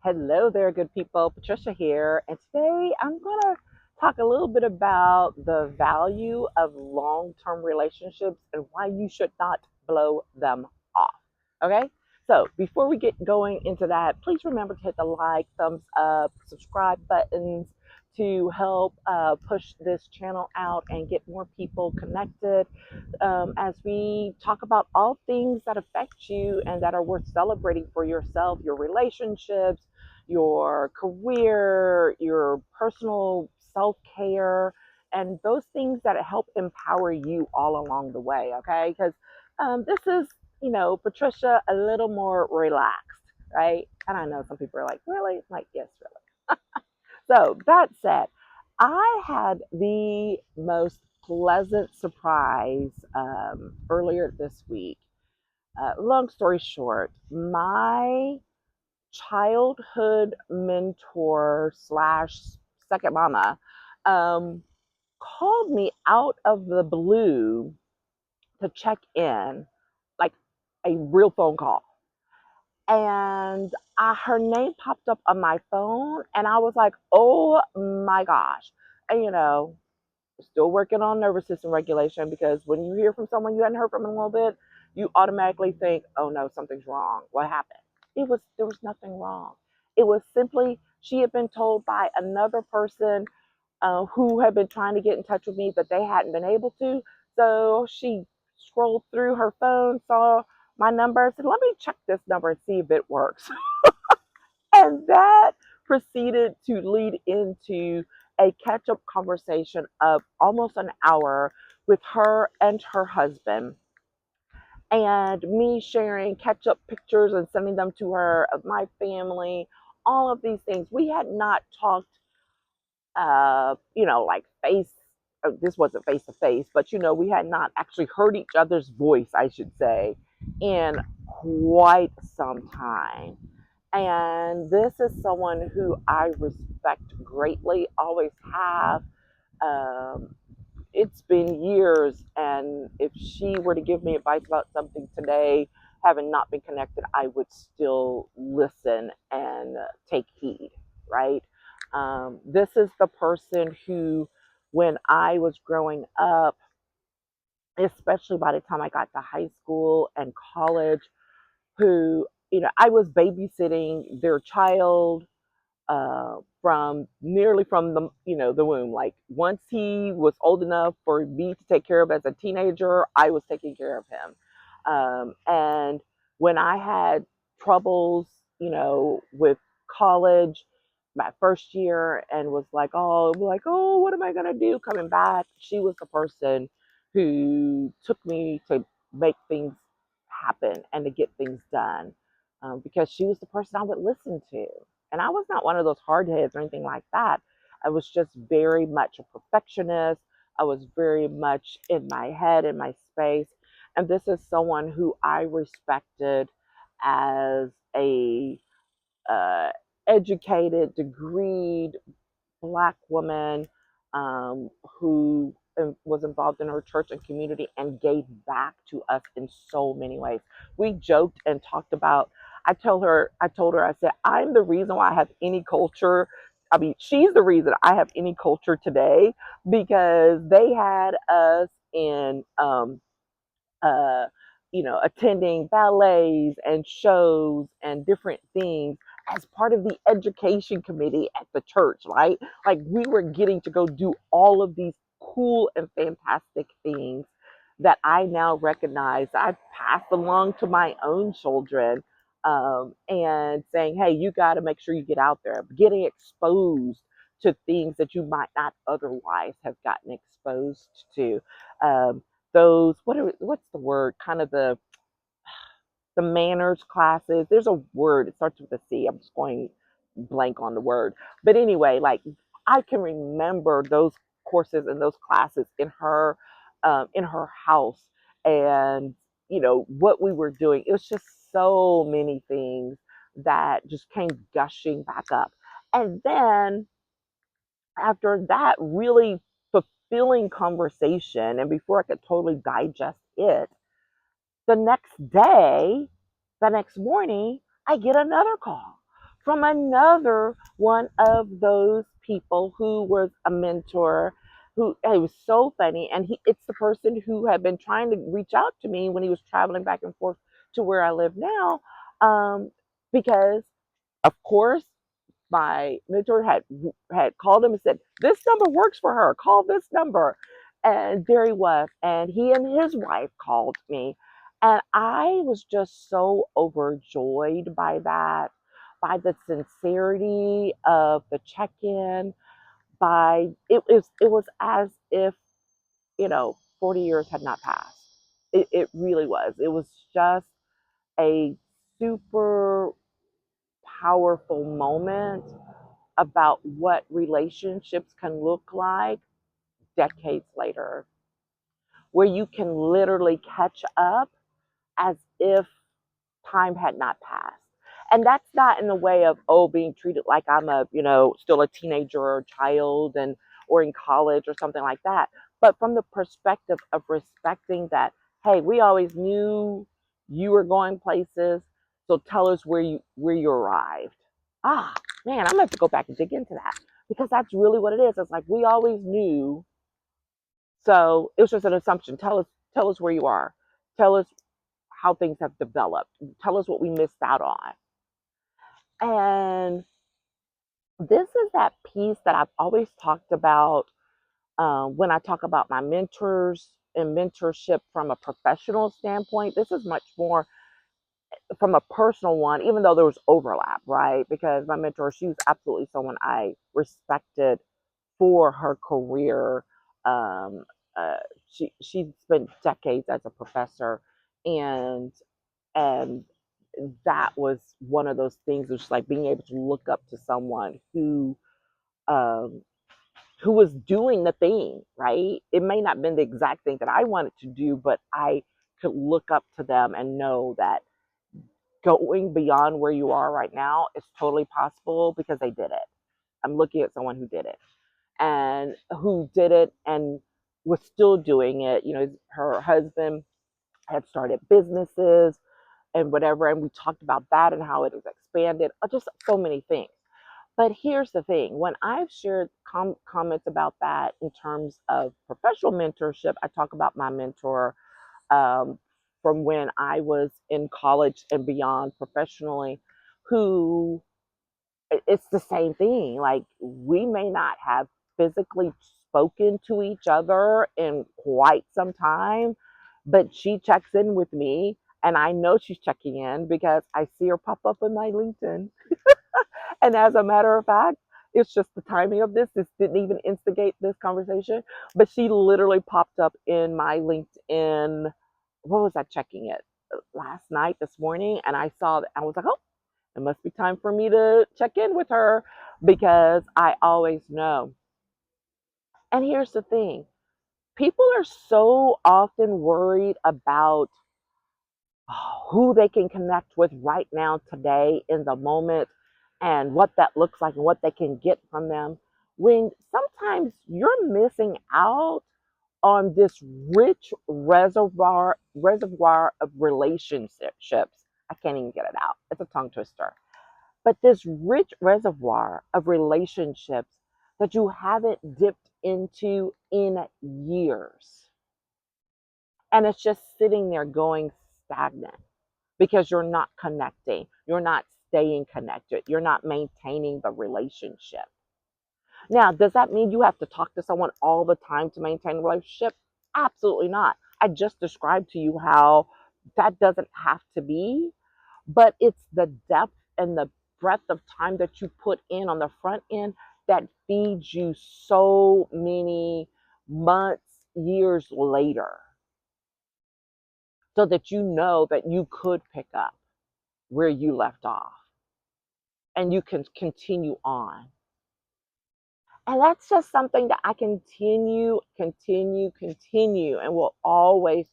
Hello there, good people. Patricia here, and today I'm going to talk a little bit about the value of long term relationships and why you should not blow them off. Okay, so before we get going into that, please remember to hit the like, thumbs up, subscribe buttons to help push this channel out and get more people connected as we talk about all things that affect you and that are worth celebrating for yourself, your relationships, your career, your personal self care, and those things that help empower you all along the way. Okay, because this is, Patricia, a little more relaxed, right? And I know some people are like, really? Like, yes, really. So that said, I had the most pleasant surprise earlier this week. Long story short, my childhood mentor slash second mama um, called me out of the blue to check in, like a real phone call. And her name popped up on my phone, and I was like, oh my gosh. And still working on nervous system regulation, because when you hear from someone you hadn't heard from in a little bit, you automatically think, oh no, something's wrong. What happened? There was nothing wrong. It was simply she had been told by another person who had been trying to get in touch with me, but they hadn't been able to. So she scrolled through her phone, saw my number, and said, let me check this number and see if it works. And that proceeded to lead into a catch up conversation of almost an hour with her and her husband, and me sharing catch up pictures and sending them to her of my family, all of these things. We had not talked, like this wasn't face to face, but we had not actually heard each other's voice, I should say, in quite some time. And this is someone who I respect greatly, always have. Um, it's been years, and if she were to give me advice about something today, having not been connected, I would still listen and take heed, right? This is the person who, when I was growing up, especially by the time I got to high school and college, who, I was babysitting their child from the womb. Like, once he was old enough for me to take care of as a teenager, I was taking care of him. And when I had troubles, with college, my first year, and was like, oh, what am I gonna do coming back? She was the person who took me to make things happen and to get things done, because she was the person I would listen to. And I was not one of those hard heads or anything like that. I was just very much a perfectionist. I was very much in my head, in my space. And this is someone who I respected as a uh, educated, degreed Black woman, who was involved in her church and community and gave back to us in so many ways. We joked and talked about. I told her, I said, I'm the reason why I have any culture. I mean, she's the reason I have any culture today, because they had us in uh, attending ballets and shows and different things as part of the education committee at the church, right? Like, we were getting to go do all of these cool and fantastic things that I now recognize I've passed along to my own children, and saying, hey, you got to make sure you get out there, getting exposed to things that you might not otherwise have gotten exposed to. Those what's the word, kind of the manners classes. There's a word, it starts with a C. I'm just going blank on the word, but anyway, like, I can remember those courses and those classes in her house, and what we were doing. It was just so many things that just came gushing back up. And then after that really fulfilling conversation, and before I could totally digest it, the next day, the next morning, I get another call from another one of those people who was a mentor, who it was so funny. And it's the person who had been trying to reach out to me when he was traveling back and forth to where I live now, because of course my mentor had called him and said, "This number works for her. Call this number." And there he was, and he and his wife called me, and I was just so overjoyed by that, by the sincerity of the check-in, by it was as if 40 years had not passed. It really was. It was just a super powerful moment about what relationships can look like decades later, where you can literally catch up as if time had not passed. And that's not in the way of, oh, being treated like I'm still a teenager or a child or in college or something like that, but from the perspective of respecting that, hey, we always knew you were going places, so tell us where you arrived. Ah, man, I'm gonna have to go back and dig into that, because that's really what it is. It's like we always knew, so it was just an assumption. Tell us where you are. Tell us how things have developed. Tell us what we missed out on. And this is that piece that I've always talked about when I talk about my mentors and mentorship from a professional standpoint. This is much more from a personal one, even though there was overlap, right? Because my mentor, she was absolutely someone I respected for her career. Um, uh, she spent decades as a professor, and and that was one of those things, which is like being able to look up to someone um, who was doing the thing, right? It may not have been the exact thing that I wanted to do, but I could look up to them and know that going beyond where you are right now is totally possible because they did it. I'm looking at someone who did it, and was still doing it. Her husband had started businesses and whatever, and we talked about that and how it has expanded, just so many things. But here's the thing: when I've shared comments about that in terms of professional mentorship, I talk about my mentor um, from when I was in college and beyond professionally, who it's the same thing. Like, we may not have physically spoken to each other in quite some time, but she checks in with me, and I know she's checking in because I see her pop up in my LinkedIn. And as a matter of fact, it's just the timing of this. This didn't even instigate this conversation, but she literally popped up in my LinkedIn. What was I checking it last night, this morning? And I saw that. I was like, oh, it must be time for me to check in with her, because I always know. And here's the thing: people are so often worried about who they can connect with right now, today, in the moment, and what that looks like and what they can get from them, when sometimes you're missing out on this rich reservoir of relationships. I can't even get it out. It's a tongue twister. But this rich reservoir of relationships that you haven't dipped into in years. And it's just sitting there going stagnant because you're not connecting. You're not staying connected. You're not maintaining the relationship. Now, does that mean you have to talk to someone all the time to maintain a relationship? Absolutely not. I just described to you how that doesn't have to be, but it's the depth and the breadth of time that you put in on the front end that feeds you so many months, years later, so that you know that you could pick up where you left off and you can continue on. And that's just something that I continue, and will always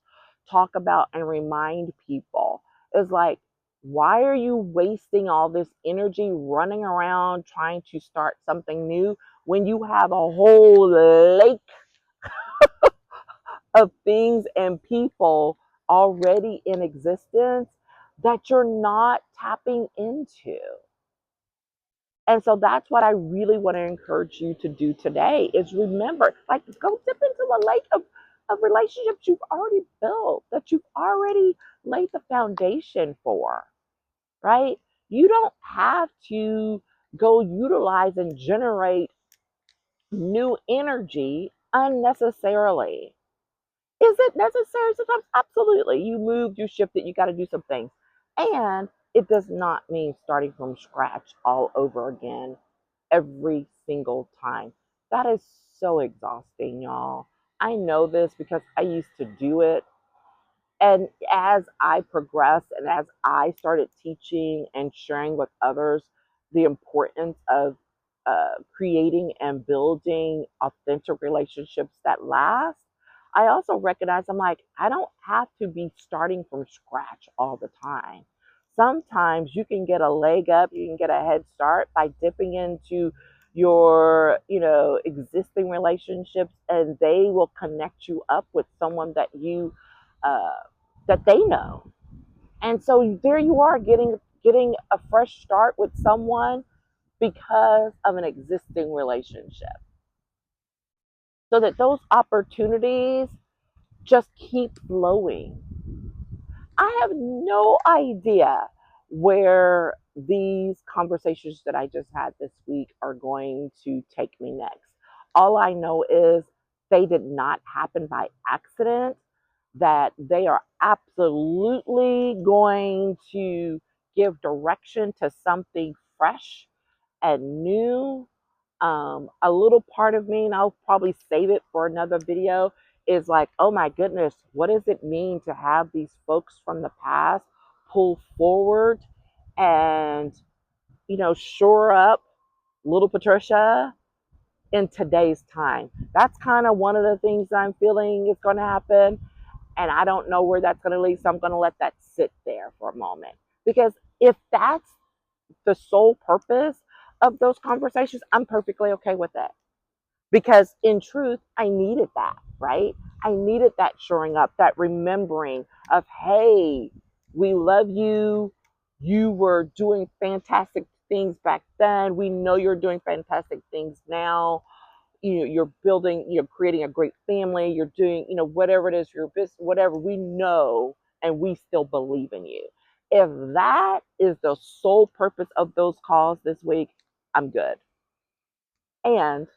talk about and remind people. Is like, why are you wasting all this energy running around trying to start something new when you have a whole lake of things and people already in existence that you're not tapping into? And so that's what I really want to encourage you to do today is remember, like go dip into the lake of relationships you've already built, that you've already laid the foundation for, right? You don't have to go utilize and generate new energy unnecessarily. Is it necessary sometimes? Absolutely. You moved, you shifted, you got to do some things. And it does not mean starting from scratch all over again every single time. That is so exhausting, y'all. I know this because I used to do it. And as I progressed and as I started teaching and sharing with others the importance of creating and building authentic relationships that last, I also recognize I'm like, I don't have to be starting from scratch all the time. Sometimes you can get a leg up, you can get a head start by dipping into your existing relationships, and they will connect you up with someone uh, that they know. And so there you are getting a fresh start with someone because of an existing relationship. So that those opportunities just keep flowing. I have no idea where these conversations that I just had this week are going to take me next. All I know is they did not happen by accident, that they are absolutely going to give direction to something fresh and new. A little part of me, and I'll probably save it for another video, is like, oh my goodness, what does it mean to have these folks from the past pull forward and, shore up little Patricia in today's time? That's kind of one of the things I'm feeling is going to happen. And I don't know where that's going to lead. So I'm going to let that sit there for a moment. Because if that's the sole purpose of those conversations, I'm perfectly okay with it. Because in truth, I needed that, right? I needed that shoring up, that remembering of, hey, we love you. You were doing fantastic things back then. We know you're doing fantastic things now. You're building, you're creating a great family. You're doing, whatever it is, your business, whatever. We know, and we still believe in you. If that is the sole purpose of those calls this week, I'm good. And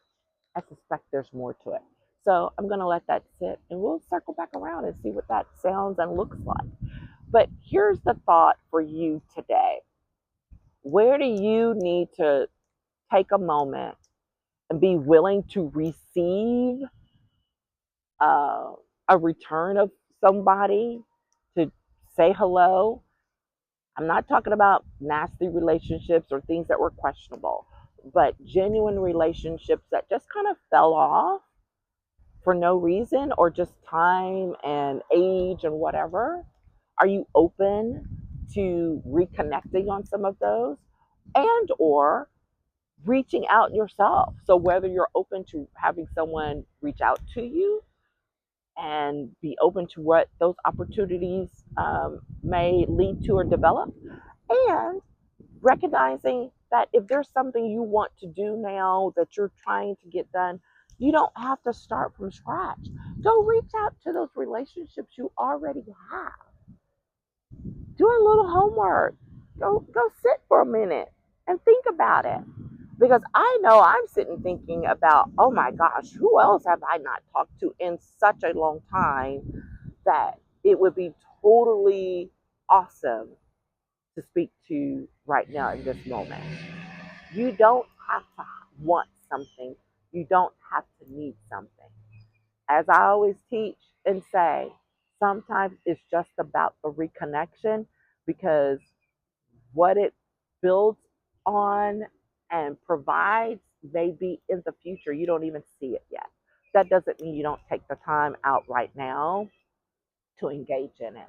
I suspect there's more to it. So I'm going to let that sit, and we'll circle back around and see what that sounds and looks like. But here's the thought for you today. Where do you need to take a moment and be willing to receive uh, a return of somebody, to say hello? I'm not talking about nasty relationships or things that were questionable, but genuine relationships that just kind of fell off for no reason, or just time and age and whatever? Are you open to reconnecting on some of those, and or reaching out yourself? So whether you're open to having someone reach out to you and be open to what those opportunities may lead to or develop, and recognizing that if there's something you want to do now that you're trying to get done, you don't have to start from scratch. Go reach out to those relationships you already have. Do a little homework. Go sit for a minute and think about it. Because I know I'm sitting thinking about, oh my gosh, who else have I not talked to in such a long time that it would be totally awesome to speak to right now in this moment. You don't have to want something. You don't have to need something. As I always teach and say, sometimes it's just about the reconnection, because what it builds on and provides may be in the future. You don't even see it yet. That doesn't mean you don't take the time out right now to engage in it,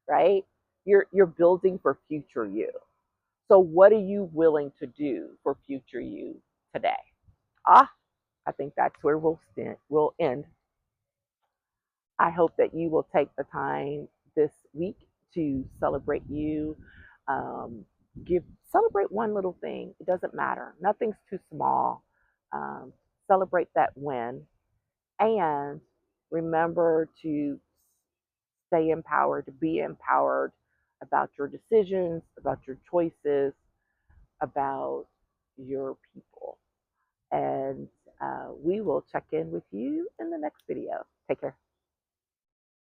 right? You're building for future you. So what are you willing to do for future you today? Ah, I think that's where we'll end. I hope that you will take the time this week to celebrate you, um, Give celebrate one little thing. It doesn't matter. Nothing's too small. Um, Celebrate that win, and remember to stay empowered, to be empowered about your decisions, about your choices, about your people. And we will check in with you in the next video. Take care.